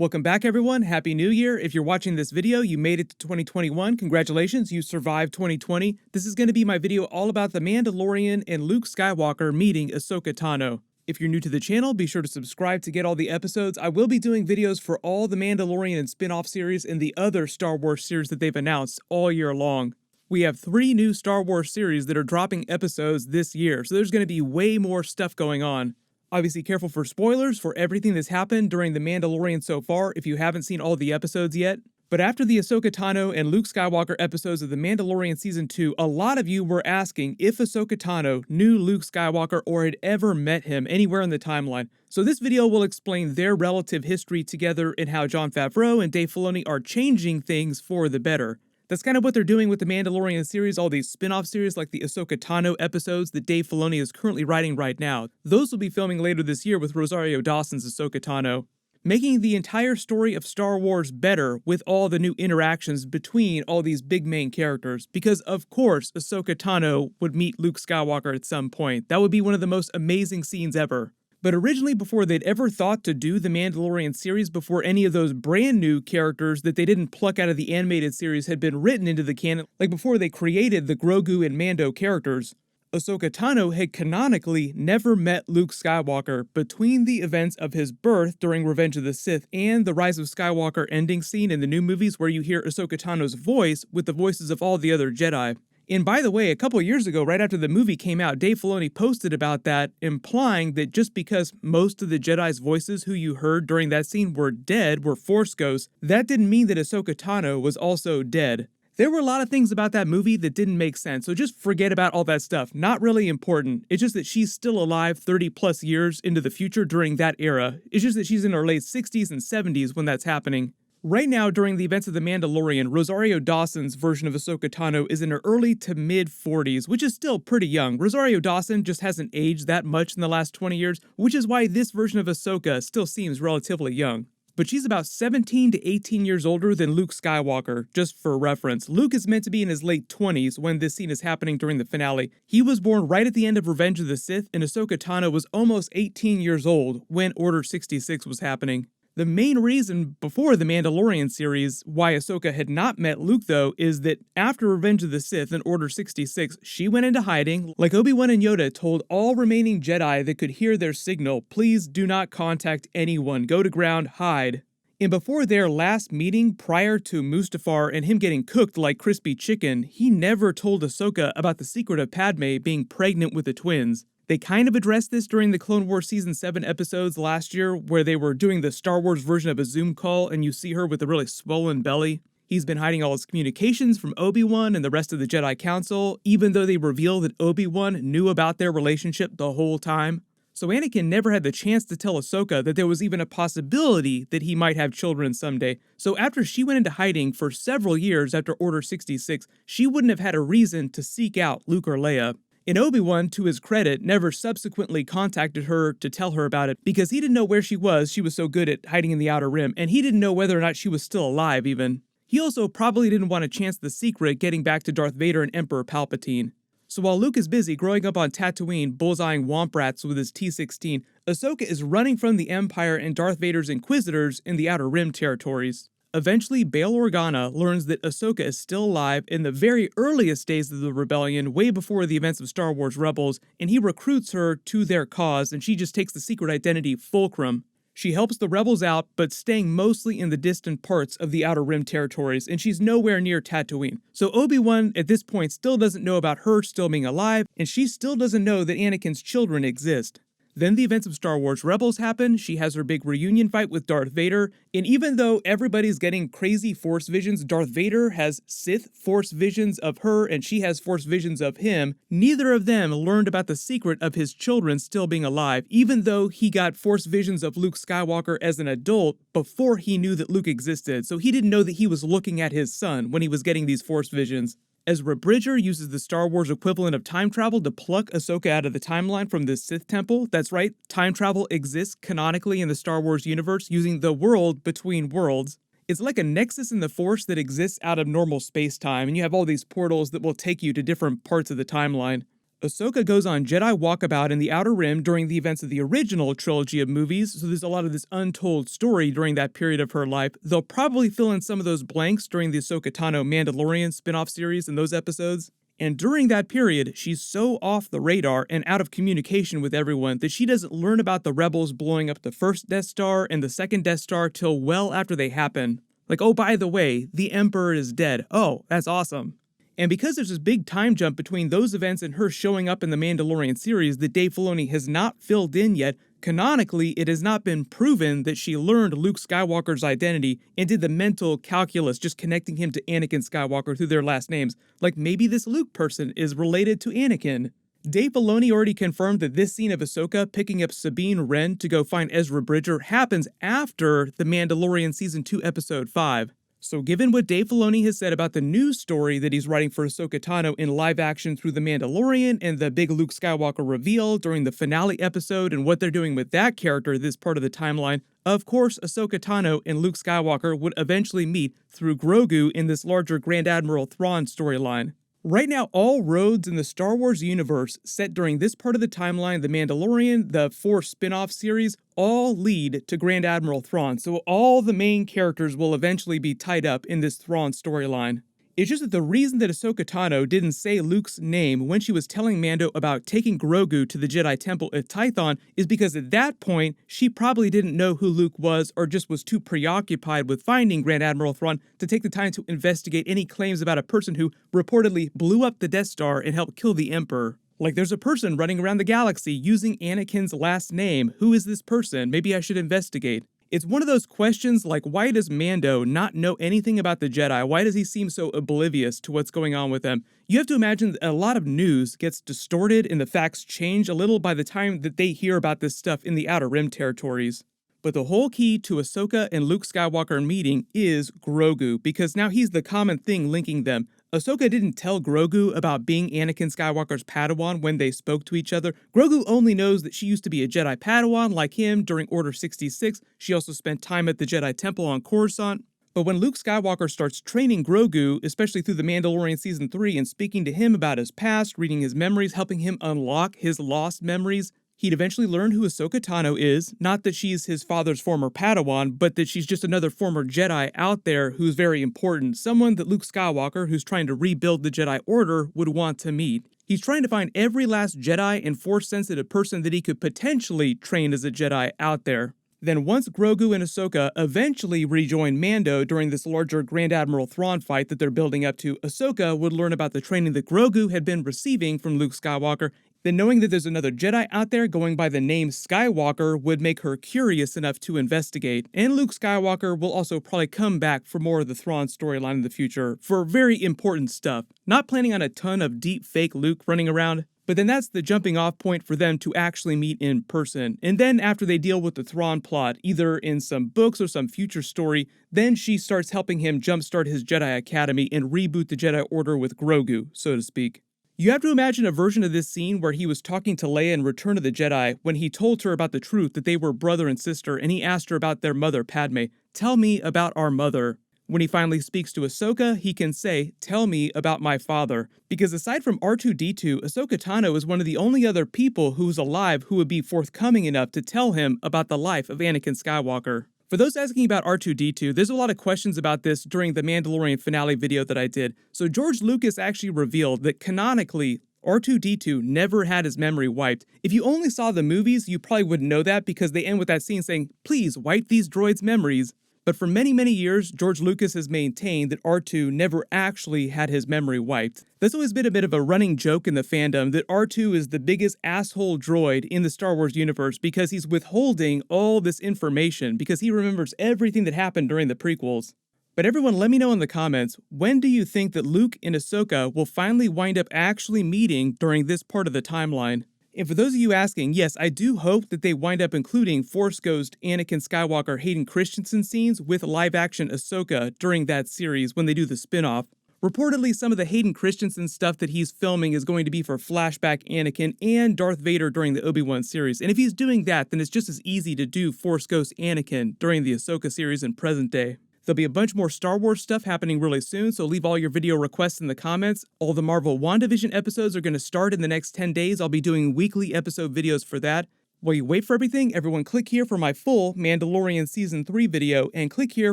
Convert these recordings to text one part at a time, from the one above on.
Welcome back, everyone. Happy New Year. If you're watching this video, you made it to 2021. Congratulations, you survived 2020. This is going to be my video all about The Mandalorian and Luke Skywalker meeting Ahsoka Tano. If you're new to the channel, be sure to subscribe to get all the episodes. I will be doing videos for all the Mandalorian and spin-off series and the other Star Wars series that they've announced all year long. We have 3 new Star Wars series that are dropping episodes this year, so there's going to be way more stuff going on. Obviously, careful for spoilers for everything that's happened during The Mandalorian so far if you haven't seen all the episodes yet. But after the Ahsoka Tano and Luke Skywalker episodes of The Mandalorian Season 2, a lot of you were asking if Ahsoka Tano knew Luke Skywalker or had ever met him anywhere in the timeline. So this video will explain their relative history together and how Jon Favreau and Dave Filoni are changing things for the better. That's kind of what they're doing with the Mandalorian series, all these spin-off series like the Ahsoka Tano episodes that Dave Filoni is currently writing right now. Those will be filming later this year with Rosario Dawson's Ahsoka Tano, making the entire story of Star Wars better with all the new interactions between all these big main characters. Because of course, Ahsoka Tano would meet Luke Skywalker at some point. That would be one of the most amazing scenes ever. But originally, before they'd ever thought to do the Mandalorian series, before any of those brand new characters that they didn't pluck out of the animated series had been written into the canon, like before they created the Grogu and Mando characters, Ahsoka Tano had canonically never met Luke Skywalker between the events of his birth during Revenge of the Sith and the Rise of Skywalker ending scene in the new movies where you hear Ahsoka Tano's voice with the voices of all the other Jedi. And by the way, a couple years ago, right after the movie came out, Dave Filoni posted about that, implying that just because most of the Jedi's voices who you heard during that scene were dead, were Force ghosts, that didn't mean that Ahsoka Tano was also dead. There were a lot of things about that movie that didn't make sense, so just forget about all that stuff. Not really important. It's just that she's still alive 30 plus years into the future during that era. It's just that she's in her late 60s and 70s when that's happening. Right now, during the events of The Mandalorian, Rosario Dawson's version of Ahsoka Tano is in her early to mid-40s, which is still pretty young. Rosario Dawson just hasn't aged that much in the last 20 years, which is why this version of Ahsoka still seems relatively young. But she's about 17 to 18 years older than Luke Skywalker, just for reference. Luke is meant to be in his late 20s when this scene is happening during the finale. He was born right at the end of Revenge of the Sith, and Ahsoka Tano was almost 18 years old when Order 66 was happening. The main reason before the Mandalorian series why Ahsoka had not met Luke, though, is that after Revenge of the Sith and Order 66, she went into hiding, like Obi-Wan and Yoda told all remaining Jedi that could hear their signal, please do not contact anyone, go to ground, hide. And before their last meeting prior to Mustafar and him getting cooked like crispy chicken, he never told Ahsoka about the secret of Padme being pregnant with the twins. They kind of addressed this during the Clone Wars Season 7 episodes last year, where they were doing the Star Wars version of a Zoom call and you see her with a really swollen belly. He's been hiding all his communications from Obi-Wan and the rest of the Jedi Council, even though they reveal that Obi-Wan knew about their relationship the whole time. So Anakin never had the chance to tell Ahsoka that there was even a possibility that he might have children someday. So after she went into hiding for several years after Order 66, she wouldn't have had a reason to seek out Luke or Leia. And Obi-Wan, to his credit, never subsequently contacted her to tell her about it because he didn't know where she was so good at hiding in the Outer Rim, and he didn't know whether or not she was still alive even. He also probably didn't want to chance the secret getting back to Darth Vader and Emperor Palpatine. So while Luke is busy growing up on Tatooine, bullseyeing womp rats with his T-16, Ahsoka is running from the Empire and Darth Vader's Inquisitors in the Outer Rim territories. Eventually, Bail Organa learns that Ahsoka is still alive in the very earliest days of the rebellion, way before the events of Star Wars Rebels, and he recruits her to their cause, and she just takes the secret identity Fulcrum. She helps the rebels out, but staying mostly in the distant parts of the Outer Rim territories, and she's nowhere near Tatooine. So Obi-Wan, at this point, still doesn't know about her still being alive, and she still doesn't know that Anakin's children exist. Then the events of Star Wars Rebels happen, she has her big reunion fight with Darth Vader, and even though everybody's getting crazy Force visions, Darth Vader has Sith Force visions of her and she has Force visions of him, neither of them learned about the secret of his children still being alive, even though he got Force visions of Luke Skywalker as an adult before he knew that Luke existed, so he didn't know that he was looking at his son when he was getting these Force visions. Ezra Bridger uses the Star Wars equivalent of time travel to pluck Ahsoka out of the timeline from the Sith Temple. That's right, time travel exists canonically in the Star Wars universe using the world between worlds. It's like a nexus in the Force that exists out of normal space-time, and you have all these portals that will take you to different parts of the timeline. Ahsoka goes on Jedi walkabout in the Outer Rim during the events of the original trilogy of movies, so there's a lot of this untold story during that period of her life. They'll probably fill in some of those blanks during the Ahsoka Tano Mandalorian spin-off series in those episodes. And during that period, she's so off the radar and out of communication with everyone that she doesn't learn about the rebels blowing up the first Death Star and the second Death Star till well after they happen. Like, oh, by the way, the Emperor is dead. Oh, that's awesome. And because there's this big time jump between those events and her showing up in the Mandalorian series that Dave Filoni has not filled in yet, canonically, it has not been proven that she learned Luke Skywalker's identity and did the mental calculus just connecting him to Anakin Skywalker through their last names. Like maybe this Luke person is related to Anakin. Dave Filoni already confirmed that this scene of Ahsoka picking up Sabine Wren to go find Ezra Bridger happens after The Mandalorian Season 2 Episode 5. So given what Dave Filoni has said about the news story that he's writing for Ahsoka Tano in live action through The Mandalorian and the big Luke Skywalker reveal during the finale episode and what they're doing with that character this part of the timeline, of course Ahsoka Tano and Luke Skywalker would eventually meet through Grogu in this larger Grand Admiral Thrawn storyline. Right now, all roads in the Star Wars universe set during this part of the timeline, The Mandalorian, the 4 spin-off series, all lead to Grand Admiral Thrawn, so all the main characters will eventually be tied up in this Thrawn storyline. It's just that the reason that Ahsoka Tano didn't say Luke's name when she was telling Mando about taking Grogu to the Jedi Temple at Tython is because at that point, she probably didn't know who Luke was or just was too preoccupied with finding Grand Admiral Thrawn to take the time to investigate any claims about a person who reportedly blew up the Death Star and helped kill the Emperor. Like there's a person running around the galaxy using Anakin's last name. Who is this person? Maybe I should investigate. It's one of those questions like, why does Mando not know anything about the Jedi? Why does he seem so oblivious to what's going on with them? You have to imagine that a lot of news gets distorted and the facts change a little by the time that they hear about this stuff in the Outer Rim territories. But the whole key to Ahsoka and Luke Skywalker meeting is Grogu, because now he's the common thing linking them. Ahsoka didn't tell Grogu about being Anakin Skywalker's Padawan when they spoke to each other. Grogu only knows that she used to be a Jedi Padawan like him during Order 66. She also spent time at the Jedi Temple on Coruscant. But when Luke Skywalker starts training Grogu, especially through The Mandalorian Season 3 and speaking to him about his past, reading his memories, helping him unlock his lost memories, he'd eventually learn who Ahsoka Tano is, not that she's his father's former Padawan, but that she's just another former Jedi out there who's very important, someone that Luke Skywalker, who's trying to rebuild the Jedi Order, would want to meet. He's trying to find every last Jedi and Force-sensitive person that he could potentially train as a Jedi out there. Then once Grogu and Ahsoka eventually rejoin Mando during this larger Grand Admiral Thrawn fight that they're building up to, Ahsoka would learn about the training that Grogu had been receiving from Luke Skywalker. Then knowing that there's another Jedi out there going by the name Skywalker would make her curious enough to investigate. And Luke Skywalker will also probably come back for more of the Thrawn storyline in the future for very important stuff. Not planning on a ton of deep fake Luke running around, but then that's the jumping off point for them to actually meet in person. And then after they deal with the Thrawn plot, either in some books or some future story, then she starts helping him jumpstart his Jedi Academy and reboot the Jedi Order with Grogu, so to speak. You have to imagine a version of this scene where he was talking to Leia in Return of the Jedi when he told her about the truth that they were brother and sister, and he asked her about their mother, Padme. Tell me about our mother. When he finally speaks to Ahsoka, he can say, tell me about my father. Because aside from R2-D2, Ahsoka Tano is one of the only other people who's alive who would be forthcoming enough to tell him about the life of Anakin Skywalker. For those asking about R2-D2, there's a lot of questions about this during the Mandalorian finale video that I did. So George Lucas actually revealed that canonically, R2-D2 never had his memory wiped. If you only saw the movies, you probably wouldn't know that because they end with that scene saying, please wipe these droids' memories. But for many, many years, George Lucas has maintained that R2 never actually had his memory wiped. There's always been a bit of a running joke in the fandom that R2 is the biggest asshole droid in the Star Wars universe because he's withholding all this information because he remembers everything that happened during the prequels. But everyone, let me know in the comments, when do you think that Luke and Ahsoka will finally wind up actually meeting during this part of the timeline? And for those of you asking, yes, I do hope that they wind up including Force Ghost Anakin Skywalker Hayden Christensen scenes with live-action Ahsoka during that series when they do the spin-off. Reportedly, some of the Hayden Christensen stuff that he's filming is going to be for flashback Anakin and Darth Vader during the Obi-Wan series. And if he's doing that, then it's just as easy to do Force Ghost Anakin during the Ahsoka series in present day. There'll be a bunch more Star Wars stuff happening really soon, so leave all your video requests in the comments. All the Marvel Wandavision episodes are going to start in the next 10 days. I'll be doing weekly episode videos for that. While you wait for everything, everyone click here for my full Mandalorian Season 3 video, and click here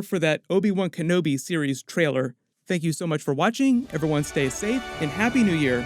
for that Obi-Wan Kenobi series trailer. Thank you so much for watching, everyone stay safe, and Happy New Year!